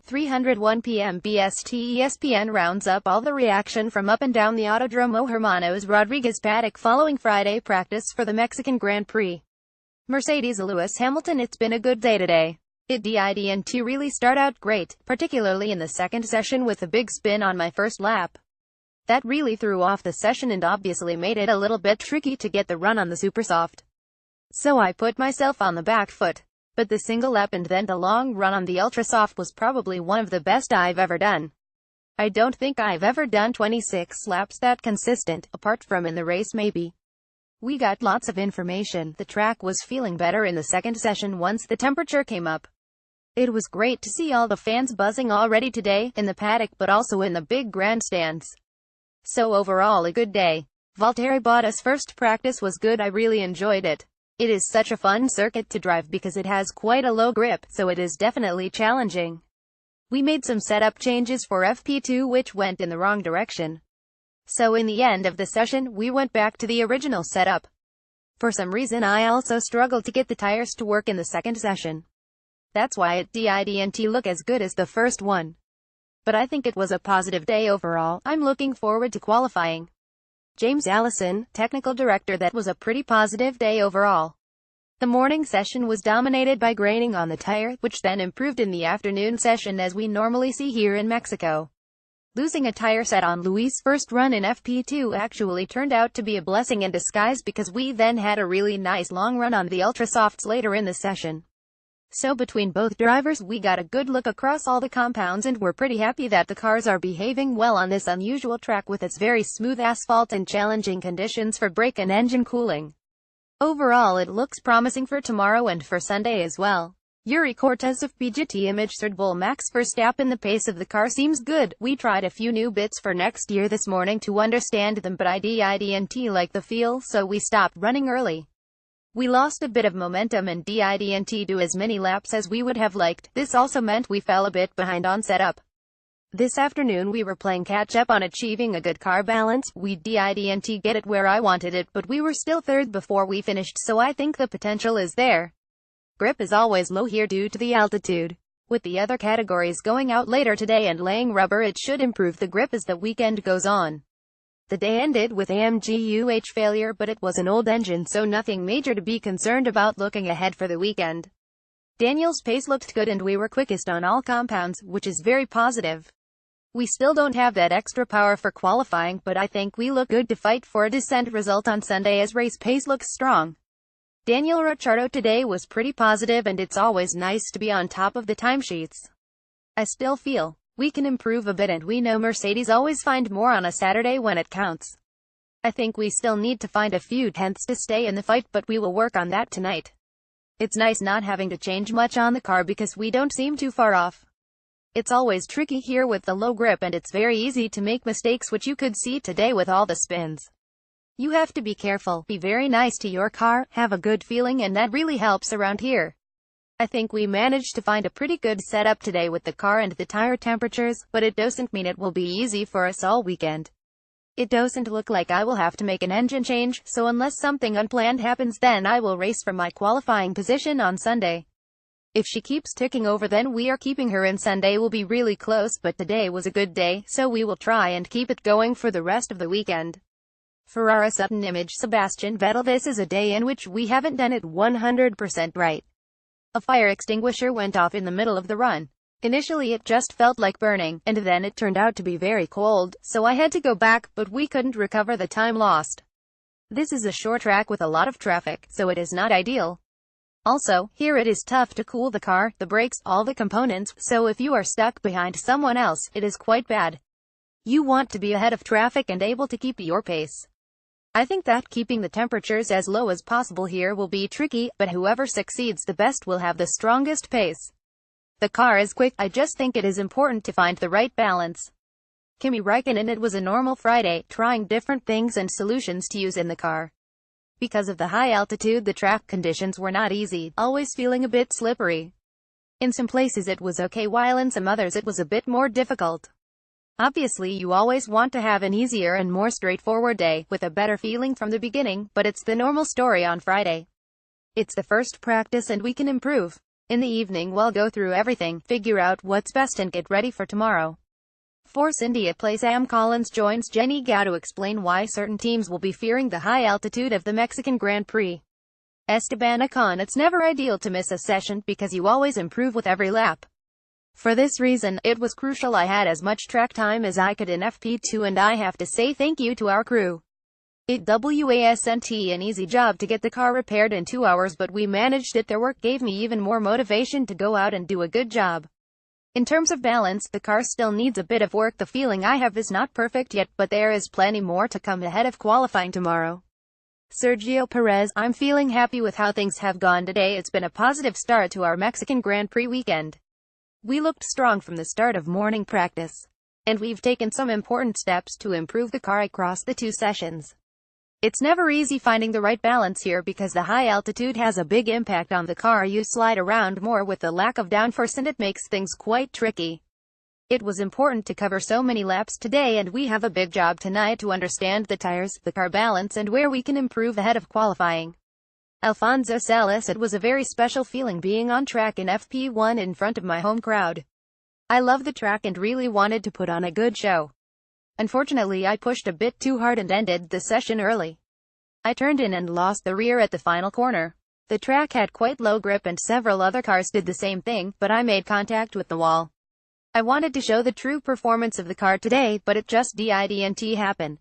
301 PM BSTESPN rounds up all the reaction from up and down the Autodromo Hermanos Rodriguez paddock following Friday practice for the Mexican Grand Prix. Mercedes Lewis Hamilton. It's been a good day today. It didn't really start out great, particularly in the second session with a big spin on my first lap. That really threw off the session and obviously made it a little bit tricky to get the run on the supersoft. So I put myself on the back foot. But the single lap and then the long run on the ultrasoft was probably one of the best I've ever done. I don't think I've ever done 26 laps that consistent, apart from in the race maybe. We got lots of information. The track was feeling better in the second session once the temperature came up. It was great to see all the fans buzzing already today, in the paddock but also in the big grandstands. So overall a good day. Valtteri Bottas' first practice was good. I really enjoyed it. It is such a fun circuit to drive because it has quite a low grip, so it is definitely challenging. We made some setup changes for FP2 which went in the wrong direction. So in the end of the session, we went back to the original setup. For some reason I also struggled to get the tires to work in the second session. That's why it didn't look as good as the first one. But I think it was a positive day overall. I'm looking forward to qualifying. James Allison, technical director. That was a pretty positive day overall. The morning session was dominated by graining on the tire, which then improved in the afternoon session as we normally see here in Mexico. Losing a tire set on Luis' first run in FP2 actually turned out to be a blessing in disguise because we then had a really nice long run on the ultrasofts later in the session. So between both drivers we got a good look across all the compounds and we're pretty happy that the cars are behaving well on this unusual track with its very smooth asphalt and challenging conditions for brake and engine cooling. Overall it looks promising for tomorrow and for Sunday as well. Yuri Cortez of PGT imaged Red Bull Max Verstappen. The pace of the car seems good. We tried a few new bits for next year this morning to understand them but I didn't like the feel so we stopped running early. We lost a bit of momentum and didn't do as many laps as we would have liked. This also meant we fell a bit behind on setup. This afternoon we were playing catch up on achieving a good car balance. We didn't get it where I wanted it but we were still third before we finished so I think the potential is there. Grip is always low here due to the altitude. With the other categories going out later today and laying rubber it should improve the grip as the weekend goes on. The day ended with AMG failure but it was an old engine so nothing major to be concerned about looking ahead for the weekend. Daniel's pace looked good and we were quickest on all compounds, which is very positive. We still don't have that extra power for qualifying but I think we look good to fight for a decent result on Sunday as race pace looks strong. Daniel Ricciardo today was pretty positive and it's always nice to be on top of the timesheets. I still feel we can improve a bit and we know Mercedes always find more on a Saturday when it counts. I think we still need to find a few tenths to stay in the fight but we will work on that tonight. It's nice not having to change much on the car because we don't seem too far off. It's always tricky here with the low grip and it's very easy to make mistakes which you could see today with all the spins. You have to be careful, be very nice to your car, have a good feeling and that really helps around here. I think we managed to find a pretty good setup today with the car and the tire temperatures, but it doesn't mean it will be easy for us all weekend. It doesn't look like I will have to make an engine change, so unless something unplanned happens then I will race for my qualifying position on Sunday. If she keeps ticking over then we are keeping her and Sunday will be really close but today was a good day, so we will try and keep it going for the rest of the weekend. Ferrari Sutton image Sebastian Vettel. This is a day in which we haven't done it 100% right. A fire extinguisher went off in the middle of the run. Initially it just felt like burning, and then it turned out to be very cold, so I had to go back, but we couldn't recover the time lost. This is a short track with a lot of traffic, so it is not ideal. Also, here it is tough to cool the car, the brakes, all the components, so if you are stuck behind someone else, it is quite bad. You want to be ahead of traffic and able to keep your pace. I think that keeping the temperatures as low as possible here will be tricky, but whoever succeeds the best will have the strongest pace. The car is quick, I just think it is important to find the right balance. Kimi Räikkönen. It was a normal Friday, trying different things and solutions to use in the car. Because of the high altitude the track conditions were not easy, always feeling a bit slippery. In some places it was okay while in some others it was a bit more difficult. Obviously you always want to have an easier and more straightforward day, with a better feeling from the beginning, but it's the normal story on Friday. It's the first practice and we can improve. In the evening we'll go through everything, figure out what's best and get ready for tomorrow. Force India play Sam Collins joins Jenny Gao to explain why certain teams will be fearing the high altitude of the Mexican Grand Prix. Esteban Ocon. It's never ideal to miss a session, because you always improve with every lap. For this reason, it was crucial I had as much track time as I could in FP2, and I have to say thank you to our crew. It wasn't an easy job to get the car repaired in 2 hours, but we managed it. Their work gave me even more motivation to go out and do a good job. In terms of balance, the car still needs a bit of work. The feeling I have is not perfect yet, but there is plenty more to come ahead of qualifying tomorrow. Sergio Perez. I'm feeling happy with how things have gone today. It's been a positive start to our Mexican Grand Prix weekend. We looked strong from the start of morning practice, and we've taken some important steps to improve the car across the 2 sessions. It's never easy finding the right balance here, because the high altitude has a big impact on the car. You slide around more with the lack of downforce, and it makes things quite tricky. It was important to cover so many laps today, and we have a big job tonight to understand the tires, the car balance, and where we can improve ahead of qualifying. Alfonso Salas. It was a very special feeling being on track in FP1 in front of my home crowd. I love the track and really wanted to put on a good show. Unfortunately, I pushed a bit too hard and ended the session early. I turned in and lost the rear at the final corner. The track had quite low grip and several other cars did the same thing, but I made contact with the wall. I wanted to show the true performance of the car today, but it just didn't happen.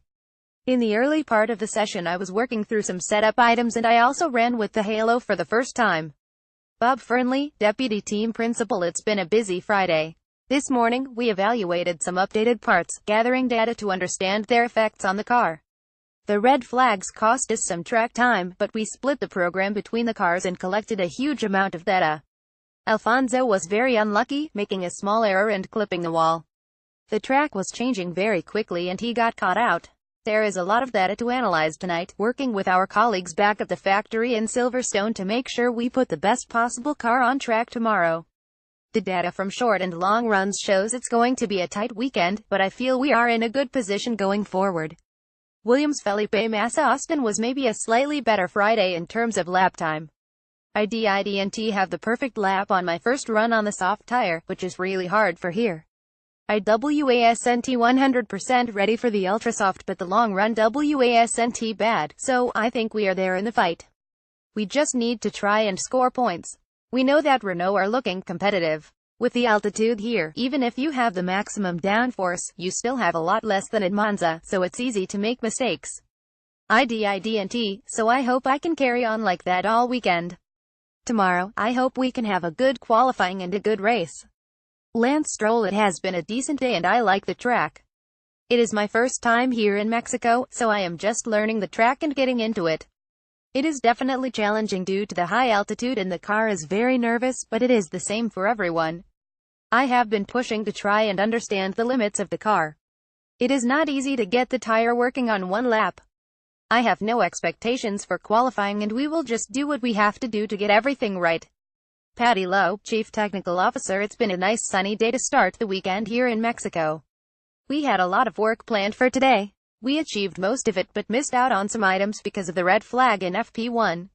In the early part of the session I was working through some setup items, and I also ran with the halo for the first time. Bob Fernley, Deputy Team Principal. It's been a busy Friday. This morning, we evaluated some updated parts, gathering data to understand their effects on the car. The red flags cost us some track time, but we split the program between the cars and collected a huge amount of data. Alfonso was very unlucky, making a small error and clipping the wall. The track was changing very quickly and he got caught out. There is a lot of data to analyze tonight, working with our colleagues back at the factory in Silverstone to make sure we put the best possible car on track tomorrow. The data from short and long runs shows it's going to be a tight weekend, but I feel we are in a good position going forward. Williams. Felipe Massa. Austin was maybe a slightly better Friday in terms of lap time. I didn't have the perfect lap on my first run on the soft tire, which is really hard for here. I wasn't 100% ready for the ultra soft, but the long run wasn't bad, so I think we are there in the fight. We just need to try and score points. We know that Renault are looking competitive. With the altitude here, even if you have the maximum downforce, you still have a lot less than at Monza, so it's easy to make mistakes. I didn't, so I hope I can carry on like that all weekend. Tomorrow, I hope we can have a good qualifying and a good race. Lance Stroll. It has been a decent day and I like the track. It is my first time here in Mexico, so I am just learning the track and getting into it. It is definitely challenging due to the high altitude and the car is very nervous, but it is the same for everyone. I have been pushing to try and understand the limits of the car. It is not easy to get the tire working on one lap. I have no expectations for qualifying and we will just do what we have to do to get everything right. Patty Lowe, Chief Technical Officer. It's been a nice sunny day to start the weekend here in Mexico. We had a lot of work planned for today. We achieved most of it but missed out on some items because of the red flag in FP1.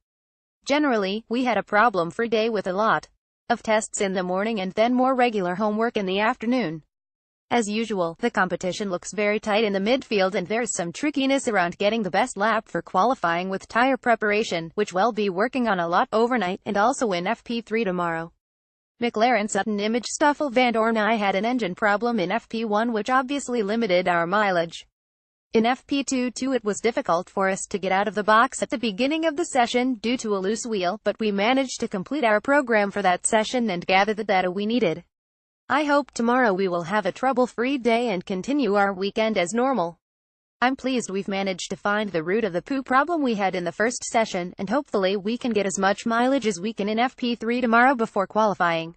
Generally, we had a problem-free day with a lot of tests in the morning and then more regular homework in the afternoon. As usual, the competition looks very tight in the midfield and there's some trickiness around getting the best lap for qualifying with tire preparation, which we'll be working on a lot overnight and also in FP3 tomorrow. McLaren Sutton Image. Stoffel Vandoorne. I had an engine problem in FP1 which obviously limited our mileage. In FP2 too, it was difficult for us to get out of the box at the beginning of the session due to a loose wheel, but we managed to complete our program for that session and gather the data we needed. I hope tomorrow we will have a trouble-free day and continue our weekend as normal. I'm pleased we've managed to find the root of the poo problem we had in the first session, and hopefully we can get as much mileage as we can in FP3 tomorrow before qualifying.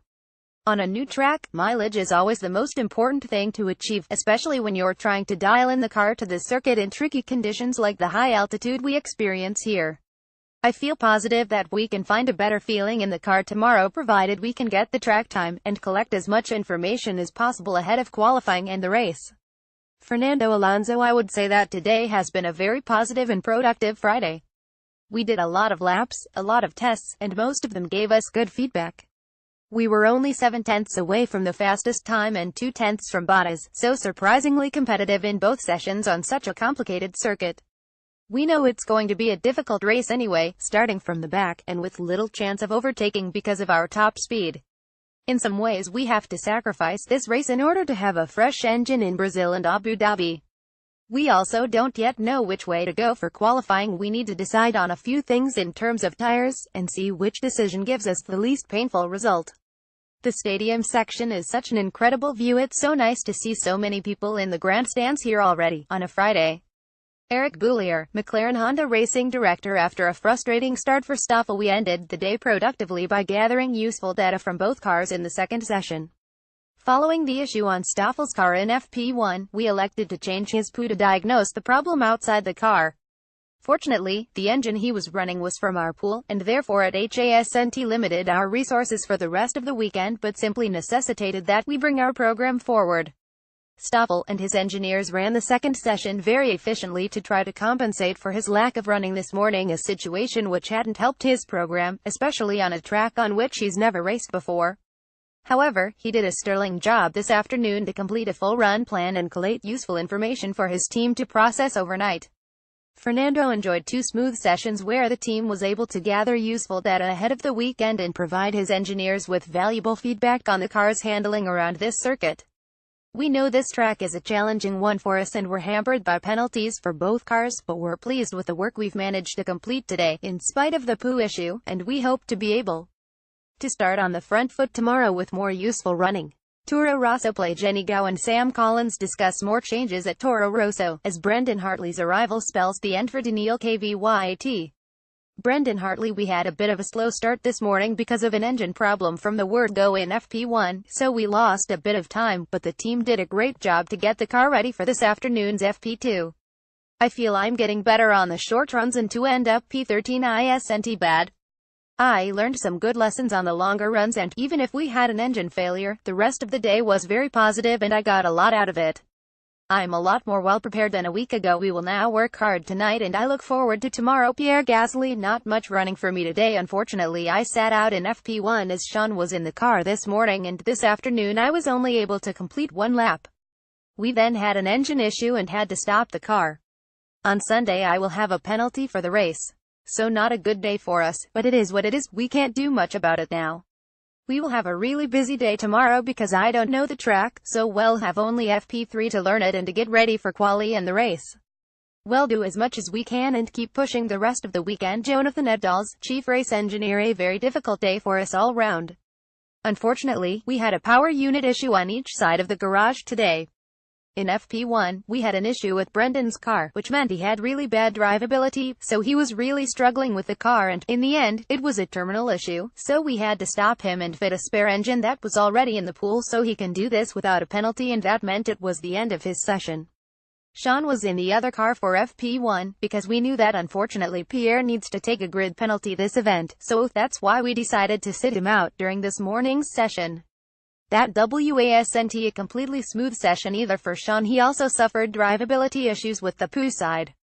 On a new track, mileage is always the most important thing to achieve, especially when you're trying to dial in the car to the circuit in tricky conditions like the high altitude we experience here. I feel positive that we can find a better feeling in the car tomorrow provided we can get the track time, and collect as much information as possible ahead of qualifying and the race. Fernando Alonso. I would say that today has been a very positive and productive Friday. We did a lot of laps, a lot of tests, and most of them gave us good feedback. We were only 7/10 away from the fastest time and 2/10 from Bottas, so surprisingly competitive in both sessions on such a complicated circuit. We know it's going to be a difficult race anyway, starting from the back, and with little chance of overtaking because of our top speed. In some ways we have to sacrifice this race in order to have a fresh engine in Brazil and Abu Dhabi. We also don't yet know which way to go for qualifying. We need to decide on a few things in terms of tires, and see which decision gives us the least painful result. The stadium section is such an incredible view. It's so nice to see so many people in the grandstands here already, on a Friday. Eric Boulier, McLaren Honda Racing Director. After a frustrating start for Stoffel, we ended the day productively by gathering useful data from both cars in the second session. Following the issue on Stoffel's car in FP1, we elected to change his PU to diagnose the problem outside the car. Fortunately, the engine he was running was from our pool, and therefore at HASNT limited our resources for the rest of the weekend, but simply necessitated that we bring our program forward. Stoffel and his engineers ran the second session very efficiently to try to compensate for his lack of running this morning, a situation which hadn't helped his program, especially on a track on which he's never raced before. However, he did a sterling job this afternoon to complete a full run plan and collate useful information for his team to process overnight. Fernando enjoyed 2 smooth sessions where the team was able to gather useful data ahead of the weekend and provide his engineers with valuable feedback on the car's handling around this circuit. We know this track is a challenging one for us and we're hampered by penalties for both cars, but we're pleased with the work we've managed to complete today, in spite of the PU issue, and we hope to be able to start on the front foot tomorrow with more useful running. Toro Rosso play. Jenny Gow and Sam Collins discuss more changes at Toro Rosso, as Brendan Hartley's arrival spells the end for Daniil Kvyat. Brendan Hartley: we had a bit of a slow start this morning because of an engine problem from the word go in FP1, so we lost a bit of time, but the team did a great job to get the car ready for this afternoon's FP2. I feel I'm getting better on the short runs and to end up P13 isn't bad. I learned some good lessons on the longer runs, and even if we had an engine failure, the rest of the day was very positive and I got a lot out of it. I'm a lot more well prepared than a week ago. We will now work hard tonight and I look forward to tomorrow. Pierre Gasly: not much running for me today, unfortunately. I sat out in FP1 as Sean was in the car this morning, and this afternoon I was only able to complete 1 lap. We then had an engine issue and had to stop the car. On Sunday I will have a penalty for the race. So not a good day for us, but it is what it is. We can't do much about it now. We will have a really busy day tomorrow because I don't know the track, so we'll have only FP3 to learn it and to get ready for quali and the race. We'll do as much as we can and keep pushing the rest of the weekend. Jonathan Edalls, Chief Race Engineer: a very difficult day for us all round. Unfortunately, we had a power unit issue on each side of the garage today. In FP1, we had an issue with Brendan's car, which meant he had really bad drivability, so he was really struggling with the car, and, in the end, it was a terminal issue, so we had to stop him and fit a spare engine that was already in the pool so he can do this without a penalty, and that meant it was the end of his session. Sean was in the other car for FP1, because we knew that unfortunately Pierre needs to take a grid penalty this event, so that's why we decided to sit him out during this morning's session. That wasn't a completely smooth session either for Sean. He also suffered drivability issues with the PU side.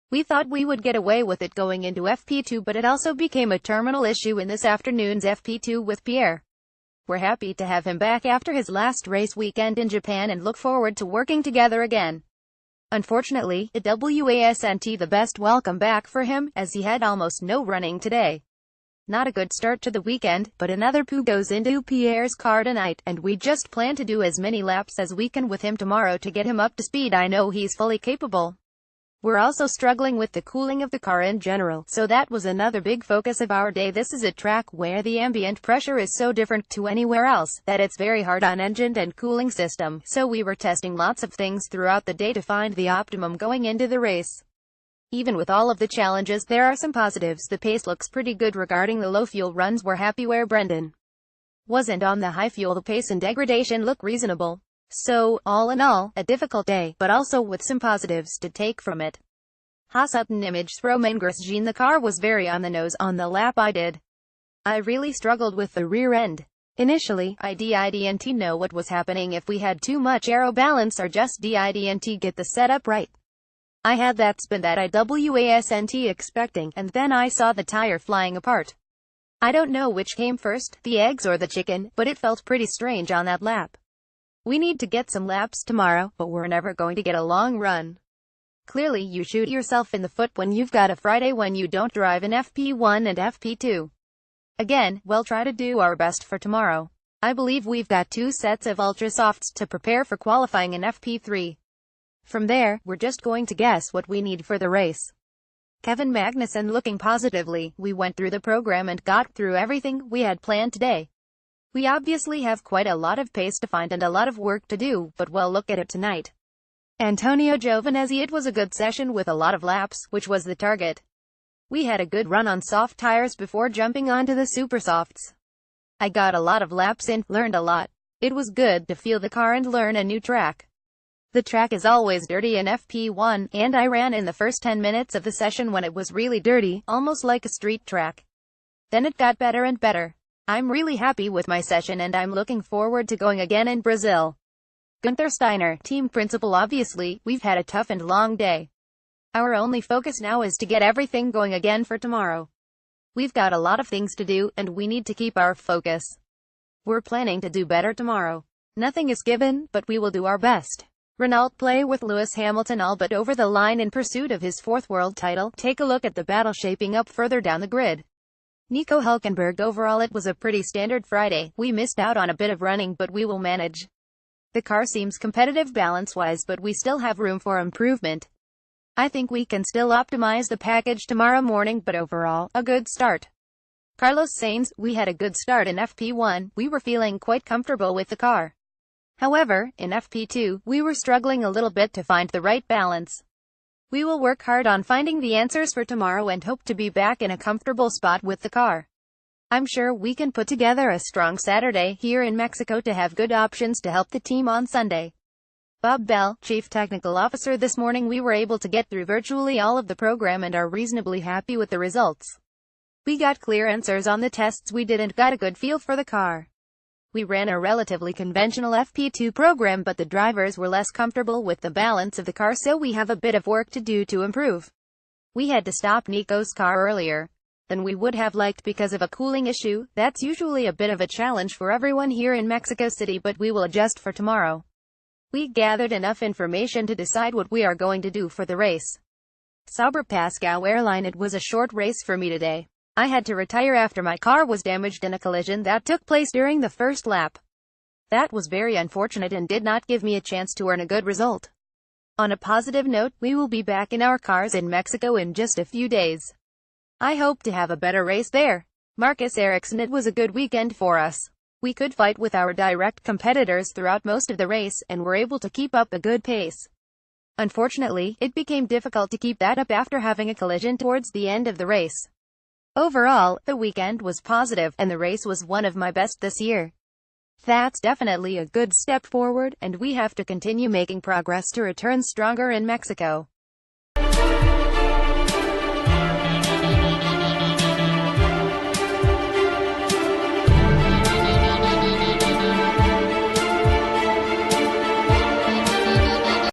We thought we would get away with it going into FP2, but it also became a terminal issue in this afternoon's FP2 with Pierre. We're happy to have him back after his last race weekend in Japan and look forward to working together again. Unfortunately, it wasn't the best welcome back for him, as he had almost no running today. Not a good start to the weekend, but another PU goes into Pierre's car tonight, and we just plan to do as many laps as we can with him tomorrow to get him up to speed. I know he's fully capable. We're also struggling with the cooling of the car in general, so that was another big focus of our day. This is a track where the ambient pressure is so different to anywhere else, that it's very hard on engine and cooling system, so we were testing lots of things throughout the day to find the optimum going into the race. Even with all of the challenges, there are some positives. The pace looks pretty good regarding the low fuel runs. We're happy where Brendan wasn't on the high fuel. The pace and degradation look reasonable. So, all in all, a difficult day, but also with some positives to take from it. Hasuten image Romain Grosjean: the car was very on the nose on the lap I did. I really struggled with the rear end. Initially, I didn't know what was happening, if we had too much aero balance or just didn't get the setup right. I had that spin that I wasn't expecting, and then I saw the tire flying apart. I don't know which came first, the eggs or the chicken, but it felt pretty strange on that lap. We need to get some laps tomorrow, but we're never going to get a long run. Clearly you shoot yourself in the foot when you've got a Friday when you don't drive in FP1 and FP2. Again, we'll try to do our best for tomorrow. I believe we've got 2 sets of ultra softs to prepare for qualifying in FP3. From there, we're just going to guess what we need for the race. Kevin Magnussen looking positively. We went through the program and got through everything we had planned today. We obviously have quite a lot of pace to find and a lot of work to do, but we'll look at it tonight. Antonio Giovinazzi. It was a good session with a lot of laps, which was the target. We had a good run on soft tires before jumping onto the super softs. I got a lot of laps in, learned a lot. It was good to feel the car and learn a new track. The track is always dirty in FP1, and I ran in the first 10 minutes of the session when it was really dirty, almost like a street track. Then it got better and better. I'm really happy with my session and I'm looking forward to going again in Brazil. Gunther Steiner, team principal. Obviously, we've had a tough and long day. Our only focus now is to get everything going again for tomorrow. We've got a lot of things to do, and we need to keep our focus. We're planning to do better tomorrow. Nothing is given, but we will do our best. Renault play with Lewis Hamilton all but over the line in pursuit of his 4th world title. Take a look at the battle shaping up further down the grid. Nico Hülkenberg. Overall it was a pretty standard Friday. We missed out on a bit of running, but we will manage. The car seems competitive balance-wise, but we still have room for improvement. I think we can still optimize the package tomorrow morning, but overall, a good start. Carlos Sainz. We had a good start in FP1, we were feeling quite comfortable with the car. However, in FP2, we were struggling a little bit to find the right balance. We will work hard on finding the answers for tomorrow and hope to be back in a comfortable spot with the car. I'm sure we can put together a strong Saturday here in Mexico to have good options to help the team on Sunday. Bob Bell, Chief Technical Officer. This morning we were able to get through virtually all of the program and are reasonably happy with the results. We got clear answers on the tests we did and got a good feel for the car. We ran a relatively conventional FP2 program, but the drivers were less comfortable with the balance of the car, so we have a bit of work to do to improve. We had to stop Nico's car earlier than we would have liked because of a cooling issue. That's usually a bit of a challenge for everyone here in Mexico City, but we will adjust for tomorrow. We gathered enough information to decide what we are going to do for the race. Sauber Pascal Airline. It was a short race for me today. I had to retire after my car was damaged in a collision that took place during the first lap. That was very unfortunate and did not give me a chance to earn a good result. On a positive note, we will be back in our cars in Mexico in just a few days. I hope to have a better race there. Marcus Ericsson. It was a good weekend for us. We could fight with our direct competitors throughout most of the race, and were able to keep up a good pace. Unfortunately, it became difficult to keep that up after having a collision towards the end of the race. Overall, the weekend was positive, and the race was one of my best this year. That's definitely a good step forward, and we have to continue making progress to return stronger in Mexico.